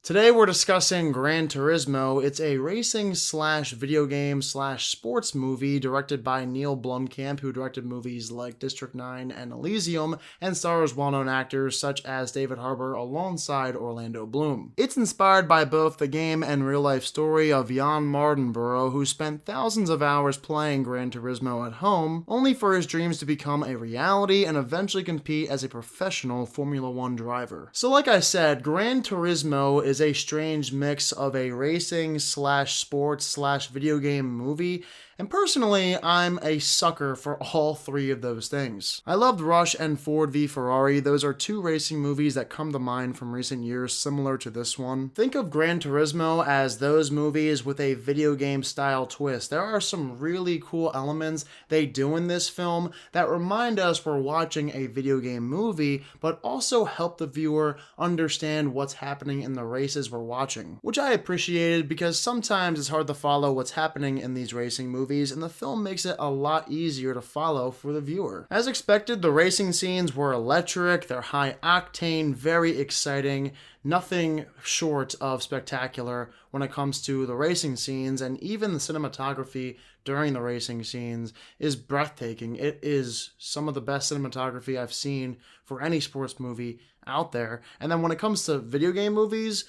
Today we're discussing Gran Turismo. It's a racing slash video game slash sports movie directed by Neil Blomkamp, who directed movies like District 9 and Elysium, and stars well-known actors such as David Harbour alongside Orlando Bloom. It's inspired by both the game and real-life story of Jan Mardenborough, who spent thousands of hours playing Gran Turismo at home, only for his dreams to become a reality and eventually compete as a professional Formula One driver. So like I said, Gran Turismo is a strange mix of a racing slash sports slash video game movie, and personally, I'm a sucker for all three of those things. I loved Rush and Ford v Ferrari. Those are two racing movies that come to mind from recent years similar to this one. Think of Gran Turismo as those movies with a video game style twist. There are some really cool elements they do in this film that remind us we're watching a video game movie, but also help the viewer understand what's happening in the races we're watching, which I appreciated because sometimes it's hard to follow what's happening in these racing movies, and the film makes it a lot easier to follow for the viewer. As expected, the racing scenes were electric, they're high octane, very exciting, nothing short of spectacular when it comes to the racing scenes, and even the cinematography during the racing scenes is breathtaking. It is some of the best cinematography I've seen for any sports movie out there. And then when it comes to video game movies,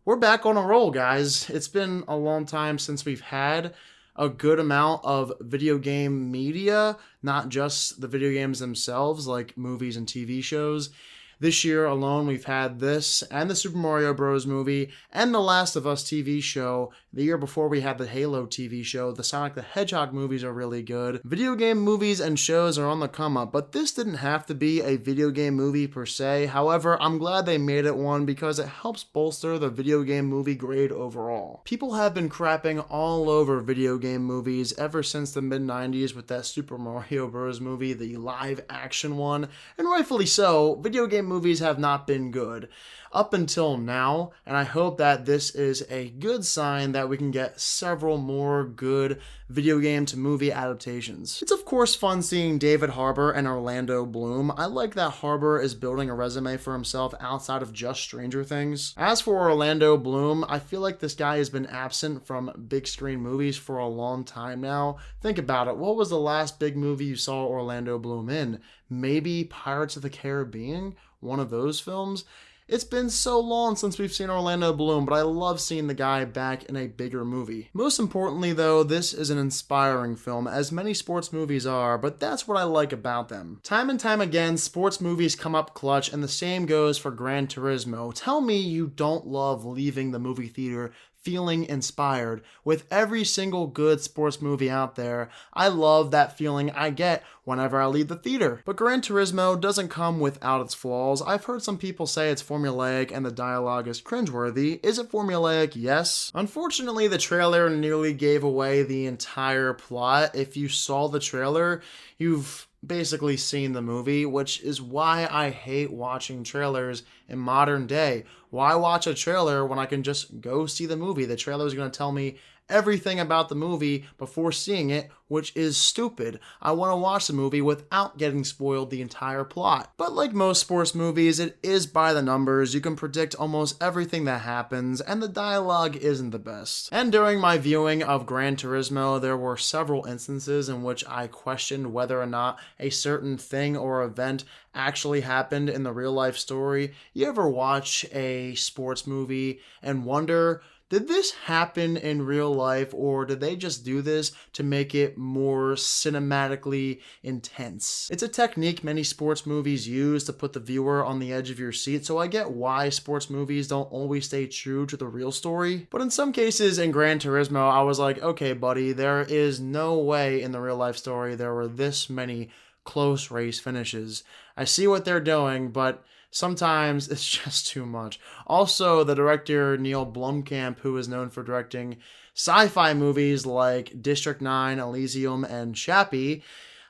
we're back on a roll, guys. It's been a long time since we've had a good amount of video game media, not just the video games themselves, like movies and TV shows. This year alone, we've had this and the Super Mario Bros. Movie and the Last of Us TV show. The year before, we had the Halo TV show. The Sonic the Hedgehog movies are really good. Video game movies and shows are on the come up, but this didn't have to be a video game movie per se. However, I'm glad they made it one because it helps bolster the video game movie grade overall. People have been crapping all over video game movies ever since the mid-90s with that Super Mario Bros. Movie, the live action one, and rightfully so. Video game movies have not been good up until now, and I hope that this is a good sign that we can get several more good video game to movie adaptations. It's of course fun seeing David Harbour and Orlando Bloom. I like that Harbour is building a resume for himself outside of just Stranger Things. As for Orlando Bloom, I feel like this guy has been absent from big screen movies for a long time now. Think about it. What was the last big movie you saw Orlando Bloom in? Maybe Pirates of the Caribbean? One of those films? It's been so long since we've seen Orlando Bloom, but I love seeing the guy back in a bigger movie. Most importantly though, this is an inspiring film, as many sports movies are, but that's what I like about them. Time and time again, sports movies come up clutch, and the same goes for Gran Turismo. Tell me you don't love leaving the movie theater feeling inspired. With every single good sports movie out there, I love that feeling I get whenever I leave the theater. But Gran Turismo doesn't come without its flaws. I've heard some people say it's formulaic and the dialogue is cringeworthy. Is it formulaic? Yes. Unfortunately, the trailer nearly gave away the entire plot. If you saw the trailer, you've basically seen the movie, which is why I hate watching trailers in modern day. Why watch a trailer when I can just go see the movie? The trailer is going to tell me everything about the movie before seeing it, which is stupid. I want to watch the movie without getting spoiled the entire plot. But like most sports movies, it is by the numbers. You can predict almost everything that happens, and the dialogue isn't the best. And during my viewing of Gran Turismo, there were several instances in which I questioned whether or not a certain thing or event actually happened in the real life story. You ever watch a sports movie and wonder, did this happen in real life, or did they just do this to make it more cinematically intense? It's a technique many sports movies use to put the viewer on the edge of your seat, so I get why sports movies don't always stay true to the real story. But in some cases in Gran Turismo, I was like, okay buddy, there is no way in the real life story there were this many close race finishes. I see what they're doing, but sometimes it's just too much. Also, the director Neil Blomkamp, who is known for directing sci-fi movies like District 9, Elysium, and Chappie,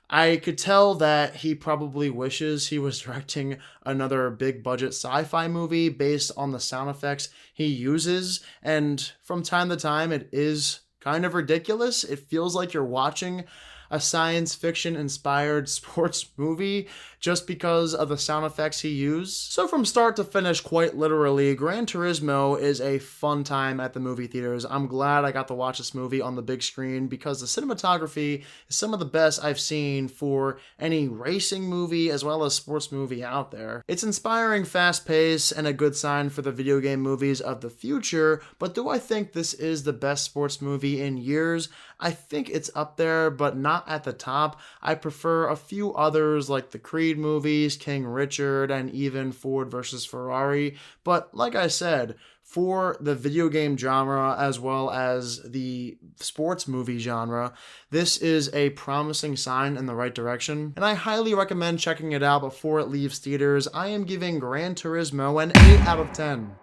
I could tell that he probably wishes he was directing another big budget sci-fi movie based on the sound effects he uses, and from time to time it is kind of ridiculous. It feels like you're watching a a science fiction inspired sports movie just because of the sound effects he used. So from start to finish, quite literally, Gran Turismo is a fun time at the movie theaters. I'm glad I got to watch this movie on the big screen because the cinematography is some of the best I've seen for any racing movie as well as sports movie out there. It's inspiring, fast pace, and a good sign for the video game movies of the future, but do I think this is the best sports movie in years? I think it's up there, but not at the top. I prefer a few others like the Creed movies, King Richard, and even Ford versus Ferrari. But like I said, for the video game genre as well as the sports movie genre, this is a promising sign in the right direction, and I highly recommend checking it out before it leaves theaters. I am giving Gran Turismo an 8 out of 10.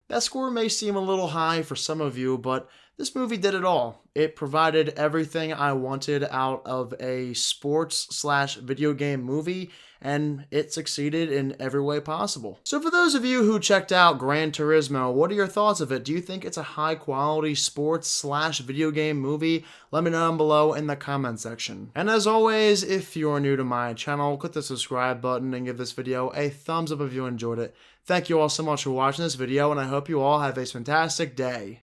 That score may seem a little high for some of you, but this movie did it all. It provided everything I wanted out of a sports/video game movie, and it succeeded in every way possible. So for those of you who checked out Gran Turismo, what are your thoughts of it? Do you think it's a high-quality sports/video game movie? Let me know down below in the comment section. And as always, if you're new to my channel, click the subscribe button and give this video a thumbs up if you enjoyed it. Thank you all so much for watching this video, and I hope you all have a fantastic day.